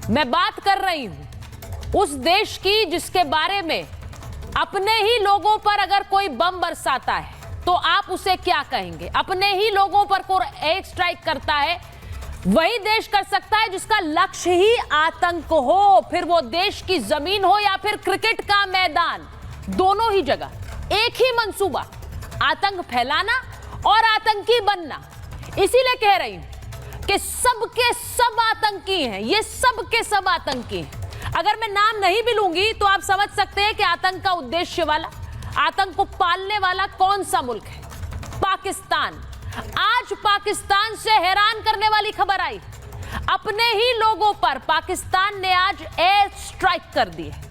मैं बात कर रही हूं उस देश की जिसके बारे में अपने ही लोगों पर अगर कोई बम बरसाता है तो आप उसे क्या कहेंगे? अपने ही लोगों पर कोई एयर स्ट्राइक करता है, वही देश कर सकता है जिसका लक्ष्य ही आतंक हो, फिर वो देश की जमीन हो या फिर क्रिकेट का मैदान, दोनों ही जगह एक ही मंसूबा, आतंक फैलाना और आतंकी बनना। इसीलिए कह रही हूं कि सबके सब आतंकी हैं, ये सबके सब आतंकी हैं। अगर मैं नाम नहीं भी लूंगी तो आप समझ सकते हैं कि आतंक का उद्देश्य वाला, आतंक को पालने वाला कौन सा मुल्क है? पाकिस्तान। आज पाकिस्तान से हैरान करने वाली खबर आई, अपने ही लोगों पर पाकिस्तान ने आज एयर स्ट्राइक कर दी है।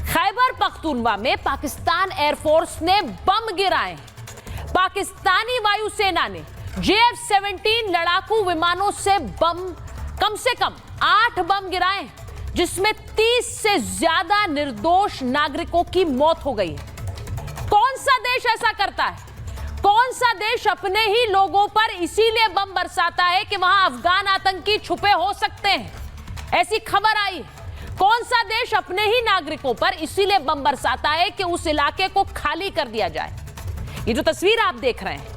खैबर पख्तूनवा में पाकिस्तान एयरफोर्स ने बम गिराए। पाकिस्तानी वायुसेना ने JF-17 लड़ाकू विमानों से बम, कम से कम 8 बम गिराए, जिसमें 30 से ज्यादा निर्दोष नागरिकों की मौत हो गई है। कौन सा देश ऐसा करता है? कौन सा देश अपने ही लोगों पर इसीलिए बम बरसाता है कि वहां अफगान आतंकी छुपे हो सकते हैं? ऐसी खबर आई है। कौन सा देश अपने ही नागरिकों पर इसीलिए बम बरसाता है कि उस इलाके को खाली कर दिया जाए? ये जो तस्वीर आप देख रहे हैं,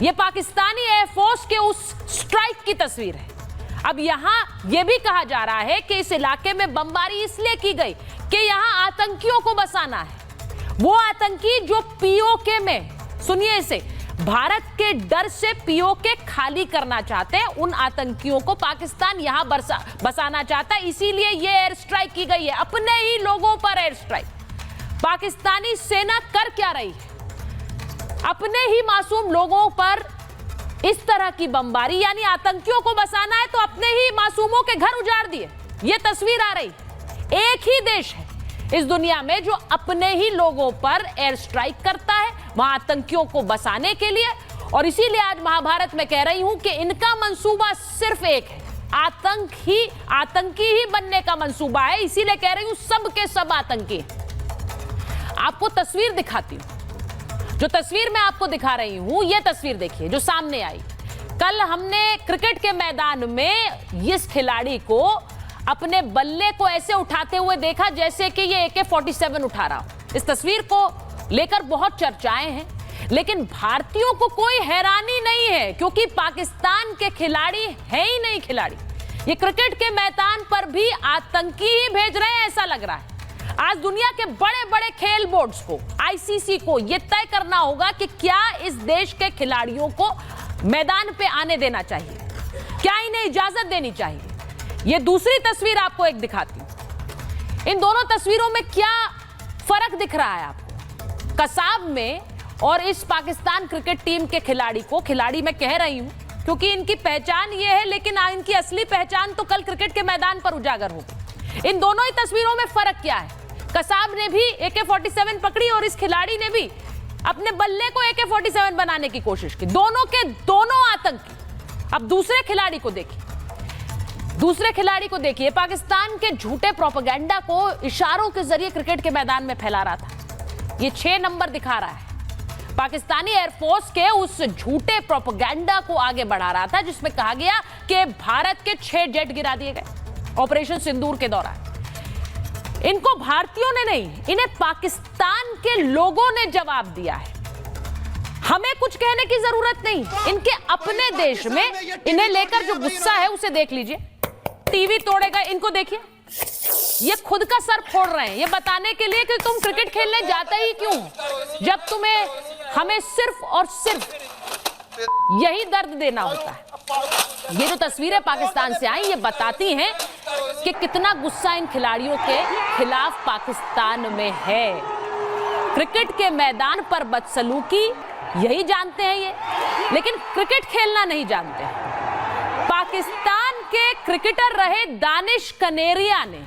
ये पाकिस्तानी एयरफोर्स के उस स्ट्राइक की तस्वीर है। अब यहां यह भी कहा जा रहा है कि इस इलाके में बमबारी इसलिए की गई कि यहां आतंकियों को बसाना है। वो आतंकी जो POK में, सुनिए इसे, भारत के डर से POK खाली करना चाहते हैं, उन आतंकियों को पाकिस्तान यहां बसाना चाहता है। इसीलिए यह एयर स्ट्राइक की गई है, अपने ही लोगों पर एयर स्ट्राइक। पाकिस्तानी सेना कर क्या रही है? अपने ही मासूम लोगों पर इस तरह की बमबारी, यानी आतंकियों को बसाना है तो अपने ही मासूमों के घर उजाड़ दिए। यह तस्वीर आ रही। एक ही देश है इस दुनिया में जो अपने ही लोगों पर एयर स्ट्राइक करता है, वहां आतंकियों को बसाने के लिए। और इसीलिए आज महाभारत में कह रही हूं कि इनका मंसूबा सिर्फ एक है, आतंकी ही बनने का मंसूबा है। इसीलिए कह रही हूं सबके सब आतंकी। आपको तस्वीर दिखाती हूं, जो तस्वीर मैं आपको दिखा रही हूं, यह तस्वीर देखिए जो सामने आई। कल हमने क्रिकेट के मैदान में इस खिलाड़ी को अपने बल्ले को ऐसे उठाते हुए देखा जैसे कि ये AK-47 उठा रहा हो। इस तस्वीर को लेकर बहुत चर्चाएं हैं, लेकिन भारतीयों को कोई हैरानी नहीं है, क्योंकि पाकिस्तान के खिलाड़ी है ही नहीं खिलाड़ी। ये क्रिकेट के मैदान पर भी आतंकी ही भेज रहे हैं, ऐसा लग रहा है। आज दुनिया के बड़े बड़े खेल बोर्ड्स को, ICC को यह तय करना होगा कि क्या इस देश के खिलाड़ियों को मैदान पे आने देना चाहिए, क्या इन्हें इजाजत देनी चाहिए। यह दूसरी तस्वीर आपको एक दिखाती हूं। इन दोनों तस्वीरों में क्या फर्क दिख रहा है आपको? कसाब में और इस पाकिस्तान क्रिकेट टीम के खिलाड़ी को, खिलाड़ी मैं कह रही हूं क्योंकि इनकी पहचान ये है, लेकिन इनकी असली पहचान तो कल क्रिकेट के मैदान पर उजागर होगी। इन दोनों ही तस्वीरों में फर्क क्या है? कसाब ने भी AK-47 पकड़ी और इस खिलाड़ी ने भी अपने बल्ले को AK-47 बनाने की कोशिश की। दोनों के दोनों आतंकी। अब दूसरे खिलाड़ी को देखिए, दूसरे खिलाड़ी को देखिए, पाकिस्तान के झूठे प्रोपेगेंडा को इशारों के जरिए क्रिकेट के मैदान में फैला रहा था। ये 6 नंबर दिखा रहा है। पाकिस्तानी एयरफोर्स के उस झूठे प्रोपेगेंडा को आगे बढ़ा रहा था जिसमें कहा गया कि भारत के 6 जेट गिरा दिए गए ऑपरेशन सिंदूर के दौरान। इनको भारतीयों ने नहीं, इन्हें पाकिस्तान के लोगों ने जवाब दिया है। हमें कुछ कहने की जरूरत नहीं। इनके अपने देश में इन्हें लेकर जो गुस्सा है उसे देख लीजिए। टीवी तोड़ेगा, इनको देखिए, ये खुद का सर फोड़ रहे हैं, ये बताने के लिए कि तुम क्रिकेट खेलने जाते ही क्यों, जब तुम्हें हमें सिर्फ और सिर्फ यही दर्द देना होता है। ये जो तस्वीरें पाकिस्तान से आई, ये बताती हैं कि कितना गुस्सा इन खिलाड़ियों के खिलाफ पाकिस्तान में है। क्रिकेट के मैदान पर बदसलूकी यही जानते हैं ये, लेकिन क्रिकेट खेलना नहीं जानते हैं। पाकिस्तान के क्रिकेटर रहे दानिश कनेरिया ने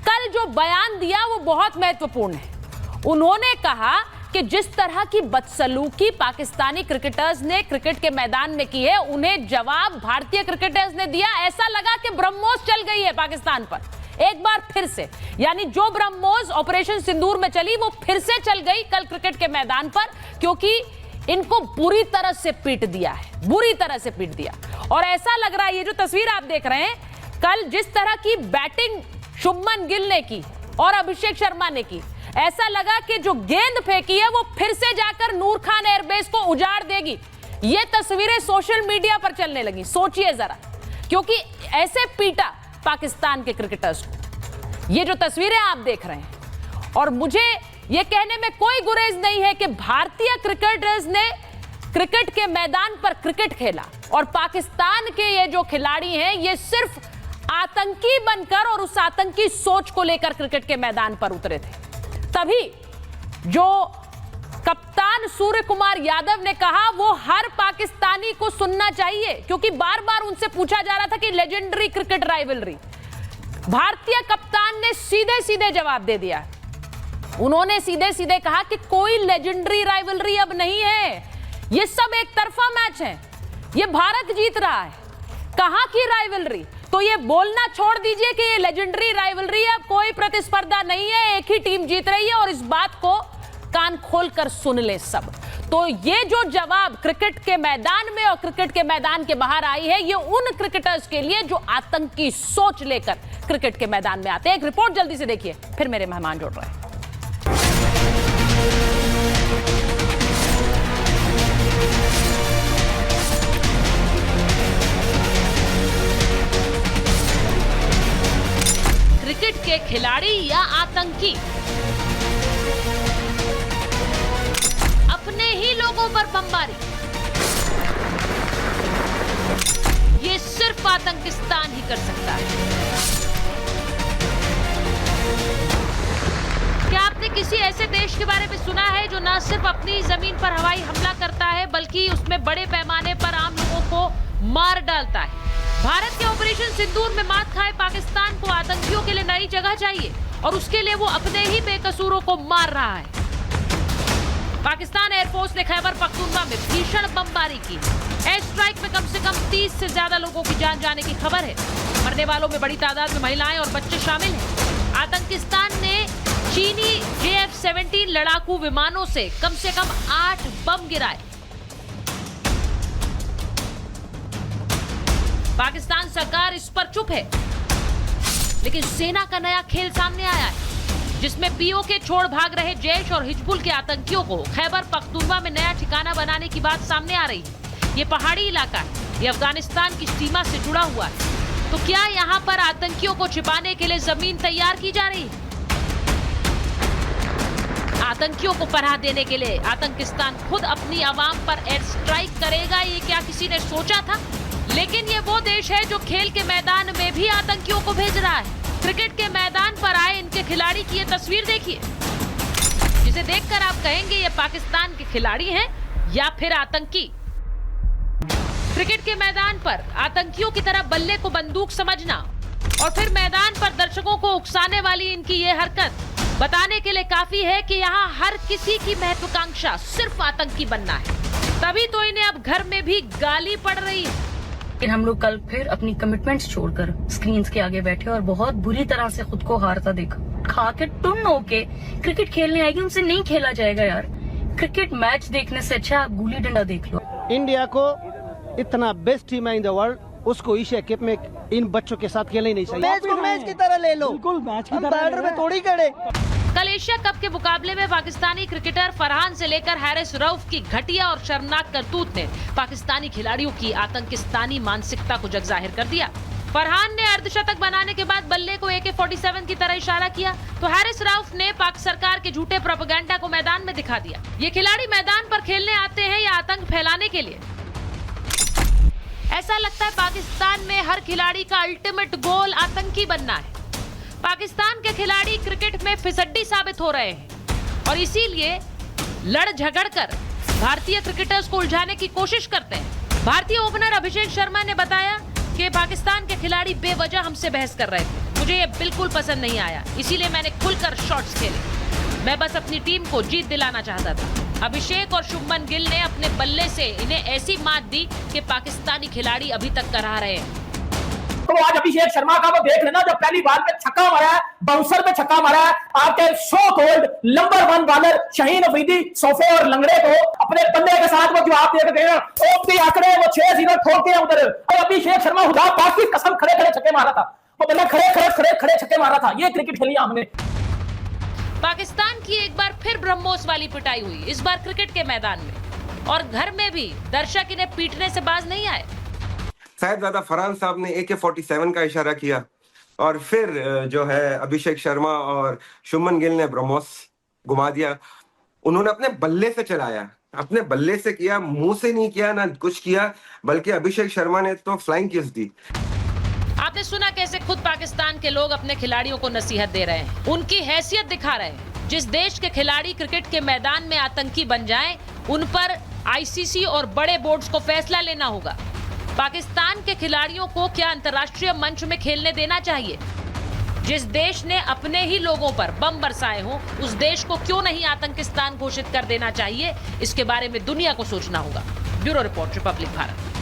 कल जो बयान दिया वो बहुत महत्वपूर्ण है। उन्होंने कहा कि जिस तरह की बदसलूकी पाकिस्तानी क्रिकेटर्स ने क्रिकेट के मैदान में की है, उन्हें जवाब भारतीय क्रिकेटर्स ने दिया। ऐसा लगा कि ब्रह्मोस चल गई है पाकिस्तान पर एक बार फिर से, यानी जो ब्रह्मोस ऑपरेशन सिंदूर में चली वो फिर से चल गई कल क्रिकेट के मैदान पर, क्योंकि इनको बुरी तरह से पीट दिया है, बुरी तरह से पीट दिया। और ऐसा लग रहा है, ये जो तस्वीर आप देख रहे हैं, कल जिस तरह की बैटिंग शुभमन गिल ने की और अभिषेक शर्मा ने की, ऐसा लगा कि जो गेंद फेंकी है वो फिर से जाकर नूर खान एयरबेस को उजाड़ देगी। ये तस्वीरें सोशल मीडिया पर चलने लगी। सोचिए जरा, क्योंकि ऐसे पीटा पाकिस्तान के क्रिकेटर्स को। ये जो तस्वीरें आप देख रहे हैं, और मुझे ये कहने में कोई गुरेज नहीं है कि भारतीय क्रिकेटर्स ने क्रिकेट के मैदान पर क्रिकेट खेला और पाकिस्तान के ये जो खिलाड़ी हैं ये सिर्फ आतंकी बनकर और उस आतंकी सोच को लेकर क्रिकेट के मैदान पर उतरे थे। तभी जो कप्तान सूर्य कुमार यादव ने कहा वो हर पाकिस्तानी को सुनना चाहिए, क्योंकि बार बार उनसे पूछा जा रहा था कि लेजेंडरी क्रिकेट राइवलरी। भारतीय कप्तान ने सीधे सीधे जवाब दे दिया। उन्होंने सीधे सीधे कहा कि कोई लेजेंडरी राइवलरी अब नहीं है, ये सब एक तरफा मैच है, ये भारत जीत रहा है। कहां की राइवलरी? तो ये बोलना छोड़ दीजिए कि ये लेजेंडरी राइवलरी है, अब कोई प्रतिस्पर्धा नहीं है, एक ही टीम जीत रही है, और इस बात को कान खोलकर सुन ले सब। तो ये जो जवाब क्रिकेट के मैदान में और क्रिकेट के मैदान के बाहर आई है, ये उन क्रिकेटर्स के लिए जो आतंकी सोच लेकर क्रिकेट के मैदान में आते हैं। एक रिपोर्ट जल्दी से देखिए, फिर मेरे मेहमान जुड़ रहे हैं। क्रिकेट के खिलाड़ी या आतंकी अपने ही लोगों पर बमबारी, ये सिर्फ आतंकिस्तान ही कर सकता है। क्या आपने किसी ऐसे देश के बारे में सुना है जो न सिर्फ अपनी जमीन पर हवाई हमला करता है बल्कि उसमें बड़े पैमाने पर आम लोगों को मार डालता है? भारत के ऑपरेशन सिंदूर में मात खाए पाकिस्तान को आतंकियों के लिए नई जगह चाहिए और उसके लिए वो अपने ही बेकसूरों को मार रहा है। पाकिस्तान एयरफोर्स ने खैबर पख्तूनख्वा में भीषण बमबारी की। एयर स्ट्राइक में कम से कम 30 से ज्यादा लोगों की जान जाने की खबर है। मरने वालों में बड़ी तादाद में महिलाएं और बच्चे शामिल हैं। आतंकिस्तान ने चीनी JF-17 लड़ाकू विमानों से कम 8 बम गिराए। पाकिस्तान सरकार इस पर चुप है, लेकिन सेना का नया खेल सामने आया है, जिसमें POK छोड़ भाग रहे जैश और हिजबुल के आतंकियों को खैबर पख्तूनख्वा में नया ठिकाना बनाने की बात सामने आ रही है। ये पहाड़ी इलाका है, ये अफगानिस्तान की सीमा से जुड़ा हुआ है। तो क्या यहाँ पर आतंकियों को छिपाने के लिए जमीन तैयार की जा रही है? आतंकियों को पनाह देने के लिए आतंकिस्तान खुद अपनी आवाम पर एयर स्ट्राइक करेगा, ये क्या किसी ने सोचा था? लेकिन ये वो देश है जो खेल के मैदान में भी आतंकियों को भेज रहा है। क्रिकेट के मैदान पर आए इनके खिलाड़ी की ये तस्वीर देखिए, जिसे देखकर आप कहेंगे ये पाकिस्तान के खिलाड़ी हैं या फिर आतंकी। क्रिकेट के मैदान पर आतंकियों की तरह बल्ले को बंदूक समझना और फिर मैदान पर दर्शकों को उकसाने वाली इनकी ये हरकत बताने के लिए काफी है कि यहाँ हर किसी की महत्वाकांक्षा सिर्फ आतंकी बनना है। तभी तो इन्हें अब घर में भी गाली पड़ रही है। लेकिन हम लोग कल फिर अपनी कमिटमेंट्स छोड़कर स्क्रीन्स के आगे बैठे और बहुत बुरी तरह से खुद को हारता देखा। खा के टुन होके क्रिकेट खेलने आएगी, उनसे नहीं खेला जाएगा यार। क्रिकेट मैच देखने से अच्छा आप गुल्ली डंडा देख लो। इंडिया को इतना बेस्ट टीम है इन द वर्ल्ड, उसको एशिया कप में इन बच्चों के साथ खेलना ही नहीं चाहिए। मैच को मैच की तरह ले लो, बिल्कुल मैच की तरह बैटर में थोड़ी खड़े। कल एशिया कप के मुकाबले में पाकिस्तानी क्रिकेटर फरहान से लेकर हारिस रऊफ की घटिया और शर्मनाक करतूत ने पाकिस्तानी खिलाड़ियों की आतंकिस्तानी मानसिकता को जग जाहिर कर दिया। फरहान ने अर्धशतक बनाने के बाद बल्ले को AK-47 की तरह इशारा किया, तो हारिस रऊफ ने पाक सरकार के झूठे प्रोपेगेंडा को मैदान में दिखा दिया। ये खिलाड़ी मैदान पर खेलने आते हैं या आतंक फैलाने के लिए? ऐसा लगता है पाकिस्तान में हर खिलाड़ी का अल्टीमेट गोल आतंकी बनना है। पाकिस्तान के खिलाड़ी क्रिकेट में फिसड्डी साबित हो रहे हैं और इसीलिए लड़ झगड़ कर भारतीय क्रिकेटर्स को उलझाने की कोशिश करते हैं। भारतीय ओपनर अभिषेक शर्मा ने बताया कि पाकिस्तान के खिलाड़ी बेवजह हमसे बहस कर रहे थे, मुझे ये बिल्कुल पसंद नहीं आया, इसीलिए मैंने खुलकर शॉट्स खेले। मैं बस अपनी टीम को जीत दिलाना चाहता था। अभिषेक और शुभमन गिल ने अपने बल्ले से इन्हें ऐसी मात दी कि पाकिस्तानी खिलाड़ी अभी तक कराह रहे हैं। तो आज अभिषेक शर्मा का वो देख लेना, जब पहली बार पे छक्का मारा है, बाउंसर पे छक्का मारा है, आपके so called number 1 bowler Shaheen Afridi सोफे और लंगड़े को अपने बंदे के साथ वो जवाब दे के ओपी आंकड़े वो 6-0 ठोकते हैं उधर। और अभिषेक शर्मा खुदा पाक की कसम खड़े खड़े छक्के मारा था, वो बंदा खड़े छक्के मारा था। ये क्रिकेट खेली हमने। पाकिस्तान की एक बार फिर ब्रह्मोस वाली पिटाई हुई, इस बार क्रिकेट के मैदान में, और घर में भी दर्शक इन्हें पीटने से बाज नहीं आए। साहिबजादा फरहान साहब ने AK-47 का इशारा किया और फिर जो है अभिषेक शर्मा और शुभमन गिल ने ब्रह्मोस घुमा दिया। उन्होंने अपने बल्ले से चलाया, अपने बल्ले से किया, मुंह से नहीं किया, ना कुछ किया, बल्कि अभिषेक शर्मा ने तो फ्लाइंग किस दी। आपने सुना कैसे खुद पाकिस्तान के लोग अपने खिलाड़ियों को नसीहत दे रहे हैं, उनकी हैसियत दिखा रहे हैं। जिस देश के खिलाड़ी क्रिकेट के मैदान में आतंकी बन जाएं, उन पर ICC और बड़े बोर्ड्स को फैसला लेना होगा। पाकिस्तान के खिलाड़ियों को क्या अंतर्राष्ट्रीय मंच में खेलने देना चाहिए? जिस देश ने अपने ही लोगों पर बम बरसाए हों, उस देश को क्यों नहीं आतंकिस्तान घोषित कर देना चाहिए? इसके बारे में दुनिया को सोचना होगा। Bureau report, Republic Bharat.